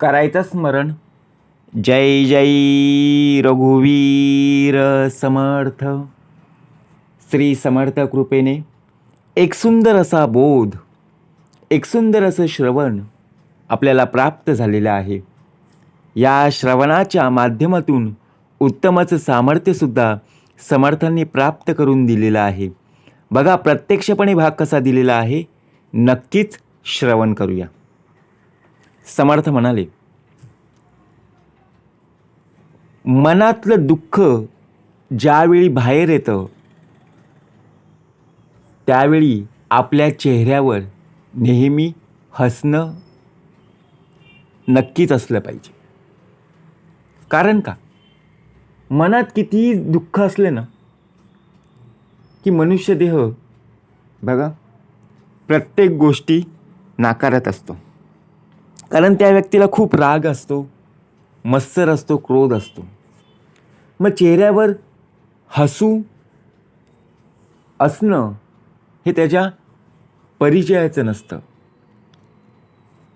करायचं स्मरण. जय जय रघुवीर समर्थ. श्री समर्थ कृपेने एक सुंदर असा बोध, एक सुंदर असं श्रवण आपल्याला प्राप्त झालेलं आहे. या श्रवणाच्या माध्यमातून उत्तमच सामर्थ्यसुद्धा समर्थांनी प्राप्त करून दिलेलं आहे. बघा, प्रत्यक्षपणे भाग कसा दिलेला आहे, नक्कीच श्रवण करूया. समर्थ म्हणाले, मनातलं दुःख ज्यावेळी बाहेर येतं त्यावेळी आपल्या चेहऱ्यावर नेहमी हसणं नक्कीच असलं पाहिजे. कारण का, मनात कितीही दुःख असले ना की मनुष्य देह बघा प्रत्येक गोष्टी नाकारत असतो. कारण त्या व्यक्तीला खूप राग असतो, मत्सर असतो, क्रोध असतो. मग चेहऱ्यावर हसू असणं हे त्याच्या परिचयाचं नसतं,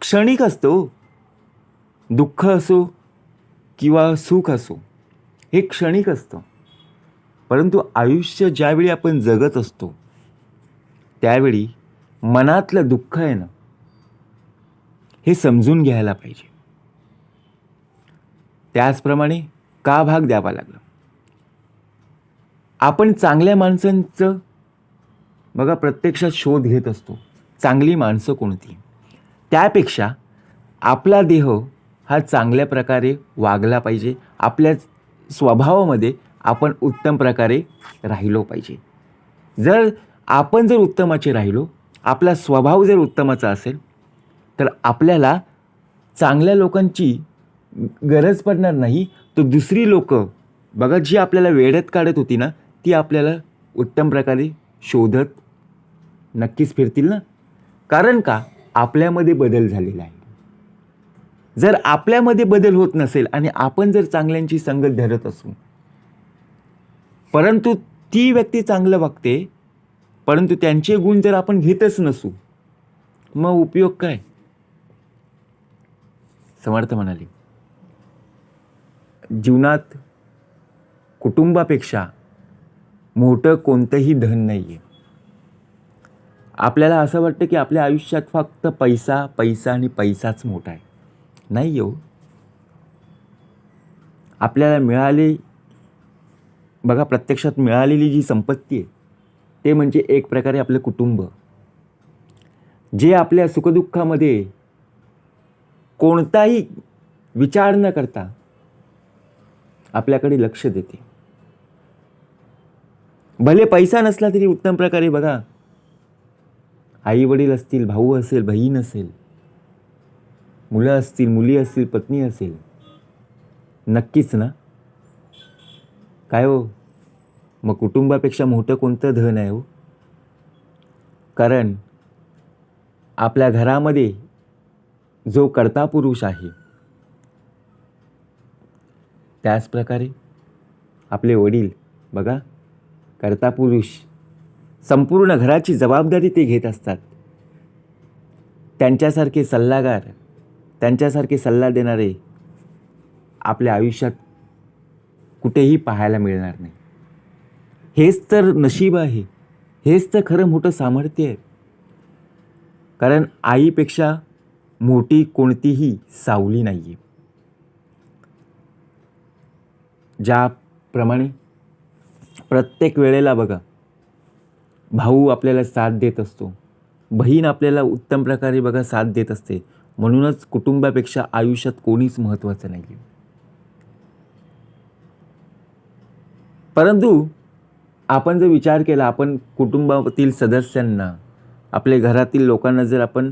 क्षणिक असतो. दुःख असो किंवा सुख असो हे क्षणिक असतं. परंतु आयुष्य ज्यावेळी आपण जगत असतो त्यावेळी मनातलं दुःख आहे ना, हे समजून घ्यायला पाहिजे. त्याचप्रमाणे का भाग द्यावा लागला. आपण चांगल्या माणसांचं बघा प्रत्यक्षात शोध घेत असतो, चांगली माणसं कोणती. त्यापेक्षा आपला देह हा चांगल्या प्रकारे वागला पाहिजे. आपल्या स्वभावामध्ये आपण उत्तम प्रकारे राहिलो पाहिजे. आपण जर उत्तमाचे राहिलो, आपला स्वभाव जर उत्तमाचा असेल, तर आपल्याला चांगल्या लोकांची गरज पडणार नाही. तर दुसरी लोक बघा जी आपल्याला वेड्यात काढत होती ना, ती आपल्याला उत्तम प्रकारे शोधत नक्कीच फिरतील ना. कारण का, आपल्यामध्ये बदल झालेला आहे. जर आपल्यामध्ये बदल होत नसेल आणि आपण जर चांगल्यांची संगत धरत असू, परंतु ती व्यक्ती चांगलं वागते, परंतु त्यांचे गुण जर आपण घेतच नसू, मग उपयोग काय. समर्थ म्हणाले, जीवनात कुटुंबापेक्षा मोठं कोणतंही धन नाही आहे. आपल्याला असं वाटतं की आपल्या आयुष्यात फक्त पैसा पैसा आणि पैसाच मोठा आहे. नाही हो. आपल्याला बघा प्रत्यक्षात मिळालेली जी संपत्ती आहे ते म्हणजे एक प्रकारे आपलं कुटुंब, जे आपल्या सुखदुःखामध्ये कोणताही विचार न करता आपल्याकडे लक्ष देते. भले पैसा नसला तरी उत्तम प्रकारे बघा, आई वडील असतील, भाऊ असेल, बहीण असेल, मुलं असतील, मुली असतील, पत्नी असेल, नक्कीच ना. काय हो, मग कुटुंबापेक्षा मोठं कोणतं धन आहे हो. कारण आपल्या घरामध्ये जो कर्ता पुरुष आहे, त्याचप्रकारे आपले वडील बघा कर्ता पुरुष, संपूर्ण घराची जबाबदारी ते घेत असतात. त्यांच्यासारखे सल्लागार, त्यांच्यासारखे सल्ला देणारे आपल्या आयुष्यात कुठेही पाहायला मिळणार नाही. हेच तर नशीब आहे, हेच तर खरं मोठं सामर्थ्य आहे. कारण आईपेक्षा मोठी कोणतीही सावली नाही आहे. ज्याप्रमाणे प्रत्येक वेळेला बघा भाऊ आपल्याला साथ देत असतो, बहीण आपल्याला उत्तम प्रकारे बघा साथ देत असते. म्हणूनच कुटुंबापेक्षा आयुष्यात कोणीच महत्त्वाचं नाही आहे. परंतु आपण जर विचार केला, आपण कुटुंबातील सदस्यांना, आपल्या घरातील लोकांना जर आपण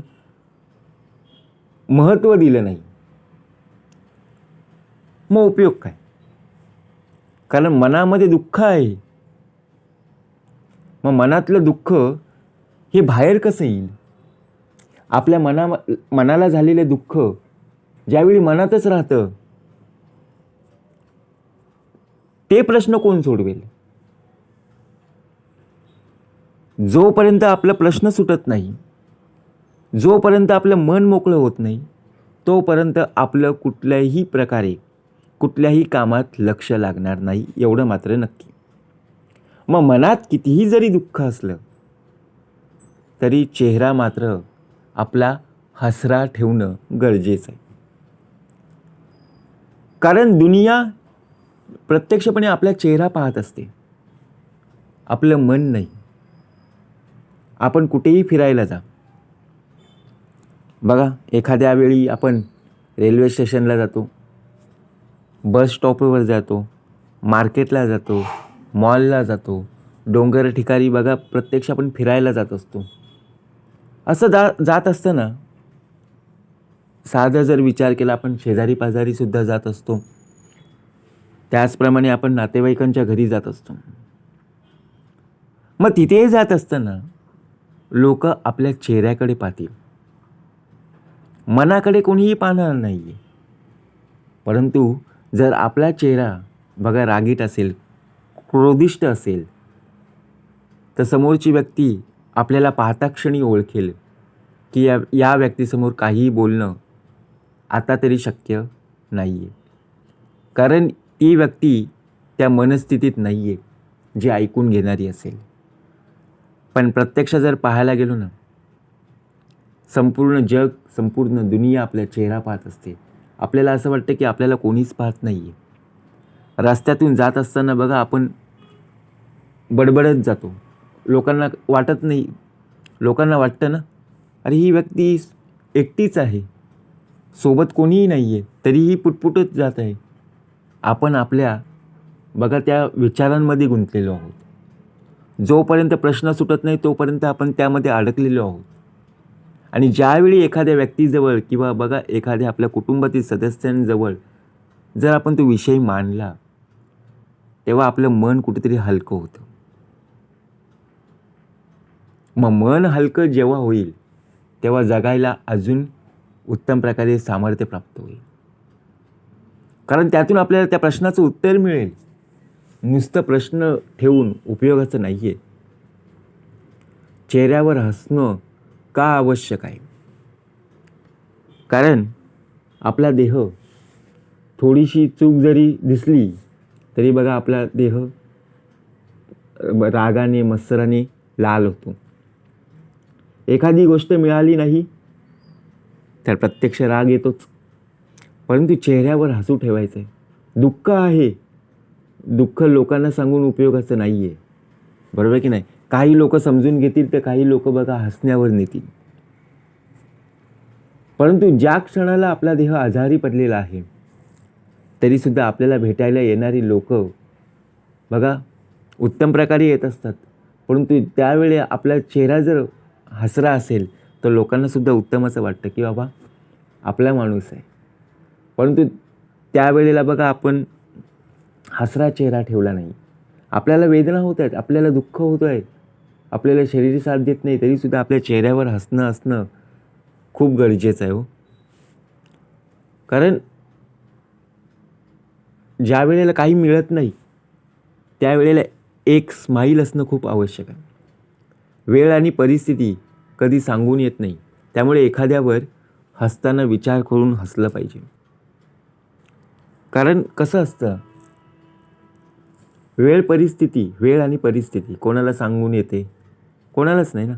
महत्त्व दिलं नाही, मग उपयोग काय. कारण मनामध्ये दुःख आहे, मग मनातलं दुःख हे बाहेर कसं येईल. आपल्या मनाला झालेलं दुःख ज्यावेळी मनातच राहतं, ते प्रश्न कोण सोडवेल. जोपर्यंत आपला प्रश्न सुटत नाही, जोपर्यंत आपलं मन मोकळं होत नाही, तोपर्यंत आपलं कुठल्याही प्रकारे कुठल्याही कामात लक्ष लागणार नाही, एवढं मात्र नक्की. मग मनात कितीही जरी दुःख असलं तरी चेहरा मात्र आपला हसरा ठेवणं गरजेचं आहे. कारण दुनिया प्रत्यक्षपणे आपला चेहरा पाहत असते, आपलं मन नाही. आपण कुठेही फिरायला जा, बघा एखाद्या वेळी आपण रेल्वे स्टेशनला जातो, बस स्टॉपवर जातो, मार्केटला जातो, मॉलला जातो, डोंगर ठिकाणी बघा प्रत्यक्ष आपण फिरायला जात असतो. असं जात असताना साधा जर विचार केला, आपण शेजारी पाजारीसुद्धा जात असतो, त्याचप्रमाणे आपण नातेवाईकांच्या घरी जात असतो. मग तिथेही जात असताना लोक आपल्या चेहऱ्याकडे पाहतील, मनाकडे कोणीही पाहणार नाही आहे. परंतु जर आपला चेहरा बघा रागीट असेल, क्रोधिष्ट असेल, तर समोरची व्यक्ती आपल्याला पाहता क्षणी ओळखेल की या व्यक्तीसमोर काहीही बोलणं आता तरी शक्य नाही आहे. कारण ती व्यक्ती त्या मनस्थितीत नाही आहे जी ऐकून घेणारी असेल. पण प्रत्यक्ष जर पाहायला गेलो ना, संपूर्ण जग, संपूर्ण दुनिया आपल्या चेहरा पाहत असते. आपल्याला असं वाटतं की आपल्याला कोणीच पाहत नाही आहे. रस्त्यातून जात असताना बघा आपण बडबडत जातो, लोकांना वाटत नाही, लोकांना वाटतं ना अरे ही व्यक्ती एकटीच आहे, सोबत कोणीही नाही आहे, तरीही पुटपुटत जात आहे. आपण आपल्या बघा त्या विचारांमध्ये गुंतलेलो आहोत. जोपर्यंत प्रश्न सुटत नाही तोपर्यंत आपण त्यामध्ये अडकलेलो आहोत. आणि ज्यावेळी एखाद्या व्यक्तीजवळ किंवा बघा एखाद्या आपल्या कुटुंबातील सदस्यांजवळ जर आपण तो विषय मांडला, तेव्हा आपलं मन कुठेतरी हलकं होतं. मग मन हलकं जेव्हा होईल तेव्हा जगायला अजून उत्तम प्रकारे सामर्थ्य प्राप्त होईल. कारण त्यातून आपल्याला त्या प्रश्नाचं उत्तर मिळेल. नुसतं प्रश्न ठेवून उपयोगाचं नाही आहे. चेहऱ्यावर हसणं का आवश्यक आहे? कारण आपला देह थोडीशी चूक जरी दिसली तरी बघा आपला देह रागाने मत्सराने लाल होतो. एखादी गोष्ट मिळाली नाही तर प्रत्यक्ष राग येतोच. परंतु चेहऱ्यावर हसू ठेवायचं आहे. दुःख आहे, दुःख लोकांना सांगून उपयोगाचं नाही आहे, बरोबर की नाही? काही लोक समजून घेतील तर काही लोक बघा हसण्यावर नेतील. परंतु ज्या क्षणाला आपला देह आजारी पडलेला आहे तरीसुद्धा आपल्याला भेटायला येणारी लोक बघा उत्तम प्रकारे येत असतात. परंतु त्यावेळी आपला चेहरा जर हसरा असेल तर लोकांनासुद्धा उत्तम असं वाटतं की बाबा आपला माणूस आहे. परंतु त्यावेळेला बघा आपण हसरा चेहरा ठेवला नाही, आपल्याला वेदना होत आहेत, आपल्याला दुःख होतं आहे, आपल्याला शरीर साथ देत नाही, तरीसुद्धा आपल्या चेहऱ्यावर हसणं असणं खूप गरजेचं आहे हो. कारण ज्या वेळेला काही मिळत नाही त्यावेळेला एक स्माईल असणं खूप आवश्यक आहे. वेळ आणि परिस्थिती कधी सांगून येत नाही, त्यामुळे एखाद्यावर हसताना विचार करून हसलं पाहिजे. कारण कसं असतं, वेळ आणि परिस्थिती कोणाला सांगून येते? कोणालाच नाही ना.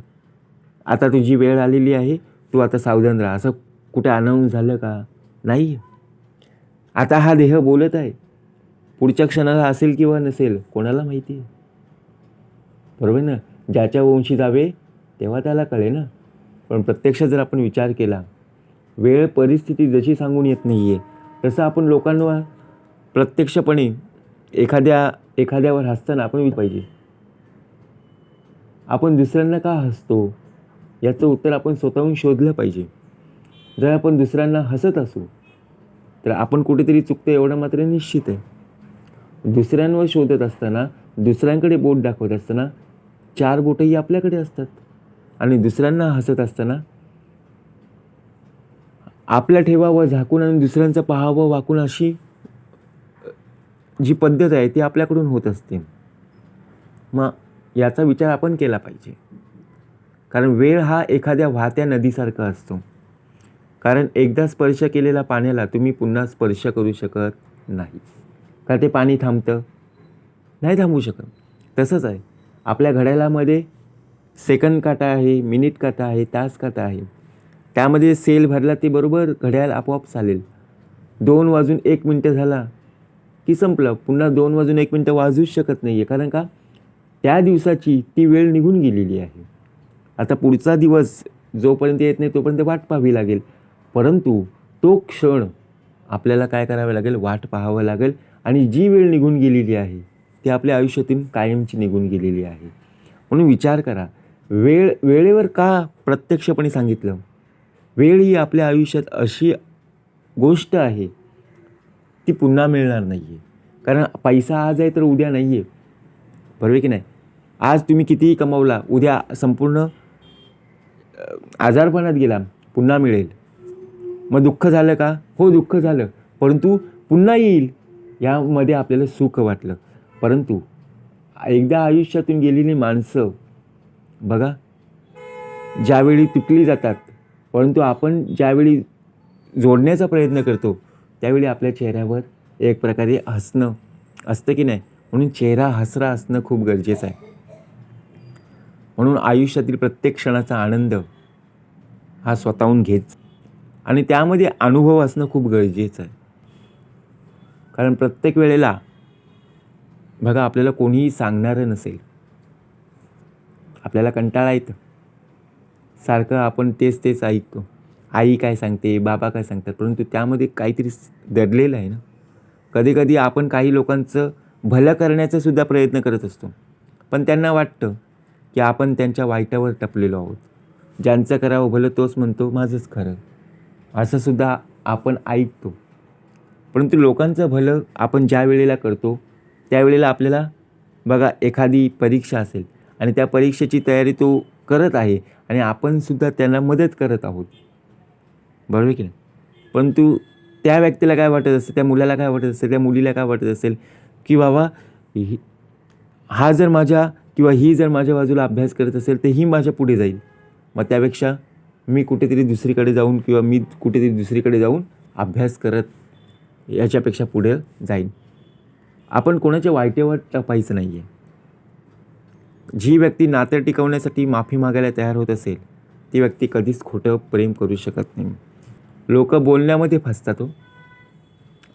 आता तुझी वेळ आलेली आहे, तू आता सावधान राहा, असं कुठे अनाऊन्स झालं का? नाही. आता हा देह बोलत आहे, पुढच्या क्षणाला असेल किंवा नसेल कोणाला माहिती आहे, बरोबर ना? ज्याच्या वंशी जावे तेव्हा त्याला कळे ना. पण प्रत्यक्ष जर आपण विचार केला, वेळ परिस्थिती जशी सांगून येत नाही आहे तसं आपण लोकांवर प्रत्यक्षपणे एखाद्यावर हसताना आपण पाहिजे, आपण दुसऱ्यांना का हसतो याचं उत्तर आपण स्वतःहून शोधलं पाहिजे. जर आपण दुसऱ्यांना हसत असू तर आपण कुठेतरी चुकतो एवढं मात्र निश्चित आहे. दुसऱ्यांवर शोधत असताना, दुसऱ्यांकडे बोट दाखवत असताना 4 बोटंही आपल्याकडे असतात. आणि दुसऱ्यांना हसत असताना आपल्या ठेवावं झाकून आणि दुसऱ्यांचं पाहावं वाकून, अशी जी पद्धत आहे ती आपल्याकडून होत असते. मग याचा विचार आपण केला पाहिजे. कारण वेळ हा एखाद्या वाहत्या नदीसारखा असतो. कारण एकदा स्पर्श केलेल्या पाण्याला तुम्ही पुन्हा स्पर्श करू शकत नाही. का ते पाणी थांबतं? नाही थांबू शकत. तसंच आहे, आपल्या घड्याळामध्ये सेकंद काटा आहे, मिनिट काटा आहे, तास काटा आहे. त्यामध्ये सेल भरला ते बरोबर घड्याळ आपोआप चालेल. 2 वाजून 1 मिनटं झाला की संपलं. पुन्हा 2 वाजून 1 मिनटं वाजूच शकत नाही आहे. कारण का? त्या दिवसाची ती वेळ निघून गेलेली आहे. आता पुढचा दिवस जोपर्यंत येत नाही तोपर्यंत वाट पाहावी लागेल. परंतु तो क्षण आपल्याला काय करावं लागेल? वाट पाहावं लागेल. आणि जी वेळ निघून गेलेली आहे ती आपल्या आयुष्यातून कायमची निघून गेलेली आहे. म्हणून विचार करा, वेळेवर का प्रत्यक्षपणे सांगितलं? वेळ ही आपल्या आयुष्यात अशी गोष्ट आहे ती पुन्हा मिळणार नाही आहे. कारण पैसा आज आहे तर उद्या नाही आहे, बरोबर की नाही? आज तुम्ही कितीही कमवला, उद्या संपूर्ण आजारपणात गेला, पुन्हा मिळेल. मग दुःख झालं का? हो, दुःख झालं, परंतु पुन्हा येईल यामध्ये आपल्याला सुख वाटलं. परंतु एकदा आयुष्यातून गेलेली माणसं बघा, ज्यावेळी तुटली जातात, परंतु आपण ज्यावेळी जोडण्याचा प्रयत्न करतो त्यावेळी आपल्या चेहऱ्यावर एक प्रकारे हसणं असतं की नाही? म्हणून चेहरा हसरा असणं खूप गरजेचं आहे. म्हणून आयुष्यातील प्रत्येक क्षणाचा आनंद हा स्वतःहून घेत आणि त्यामध्ये अनुभव असणं खूप गरजेचं आहे. कारण प्रत्येक वेळेला बघा, आपल्याला कोणीही सांगणारं नसेल. आपल्याला कंटाळा येतं, सारखं आपण तेच ऐकतो. आई काय सांगते, बाबा काय सांगतात, परंतु त्यामध्ये काहीतरी दडलेलं आहे ना. कधी आपण काही लोकांचं भलं करण्याचा सुद्धा प्रयत्न करत असतो, पण त्यांना वाटतं की आपण त्यांच्या वाईटावर टपलेलो आहोत. ज्यांचं करावं भलं तोच म्हणतो माझंच खरं, असं सुद्धा आपण ऐकतो. परंतु लोकांचं भलं आपण ज्या वेळेला करतो त्यावेळेला आपल्याला बघा, एखादी परीक्षा असेल आणि त्या परीक्षेची तयारी तो करत आहे आणि आपण सुद्धा त्यांना मदत करत आहोत, बरोबर की नाही? परंतु त्या व्यक्तीला काय वाटत असेल, त्या मुलाला काय वाटत असेल, त्या मुलीला काय वाटत असेल की बाबा हा जर माझ्या किंवा ही जर माझ्या बाजूला अभ्यास करत असेल तर ही माझ्या पुढे जाईल. मग त्यापेक्षा मी कुठेतरी दुसरीकडे जाऊन किंवा मी कुठेतरी दुसरीकडे जाऊन अभ्यास करत याच्यापेक्षा पुढे जाईन. आपण कोणाच्या वाईटेवर टपायचं नाही आहे. जी व्यक्ती नातं टिकवण्यासाठी माफी मागायला तयार होत असेल ती व्यक्ती कधीच खोटं प्रेम करू शकत नाही. लोक बोलण्यामध्ये फसतात हो.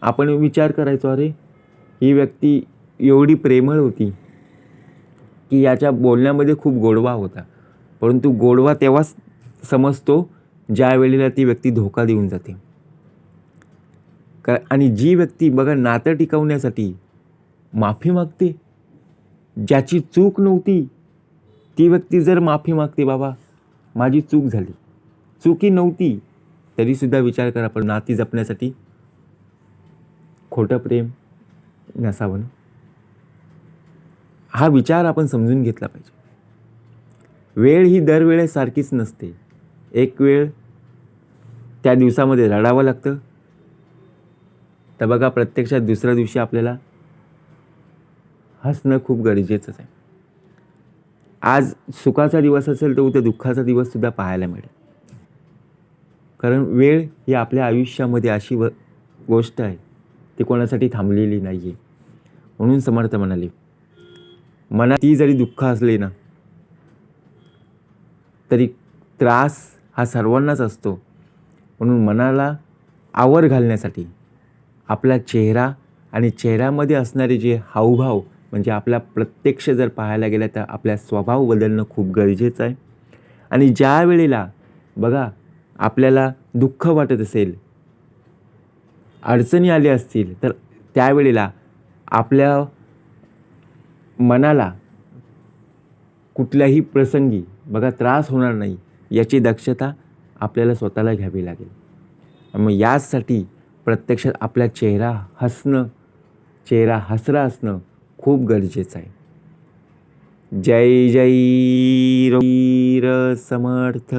आपण विचार करायचो, अरे ही व्यक्ती एवढी प्रेमळ होती की याच्या बोलण्यामध्ये खूप गोडवा होता. परंतु गोडवा तेव्हाच समजतो ज्या वेळेला ती व्यक्ती धोका देऊन जाते. आणि जी व्यक्ती बघा नातं टिकवण्यासाठी माफी मागते, ज्याची चूक नव्हती ती व्यक्ती जर माफी मागते, बाबा माझी चूक झाली, चुकी नव्हती, तरीसुद्धा विचार करा, पण नाती जपण्यासाठी खोटं प्रेम नसावं. हा विचार आपण समजून घेतला पाहिजे. वेळ ही दरवेळेस सारखीच नसते. एक वेळ त्या दिवसामध्ये रडावं लागतं, तर बघा प्रत्यक्षात दुसऱ्या दिवशी आपल्याला हसणं खूप गरजेचंच आहे. आज सुखाचा दिवस असेल तर उद्या दुःखाचा दिवससुद्धा पाहायला मिळेल. कारण वेळ ही आपल्या आयुष्यामध्ये अशी गोष्ट आहे ती कोणासाठी थांबलेली नाही आहे. म्हणून समर्थ म्हणाले, मनात ती जरी दुःख असले ना तरी त्रास हा सर्वांनाच असतो. म्हणून मनाला आवर घालण्यासाठी आपला चेहरा आणि चेहऱ्यामध्ये असणारे जे हावभाव म्हणजे आपला प्रत्यक्ष जर पाहायला गेलं तर आपला स्वभाव बदलणं खूप गरजेचं आहे. आणि ज्या वेळेला बघा आपल्याला दुःख वाटत असेल, अडचणी आल्या असतील, तर त्यावेळेला आपल्या मनाला कुठल्याही प्रसंगी बघा त्रास होणार नाही याची दक्षता आपल्याला स्वतःला घ्यावी लागेल. मग यासाठी प्रत्यक्षात आपला चेहरा हसरा असणं खूप गरजेचं आहे. जय जय वीर समर्थ.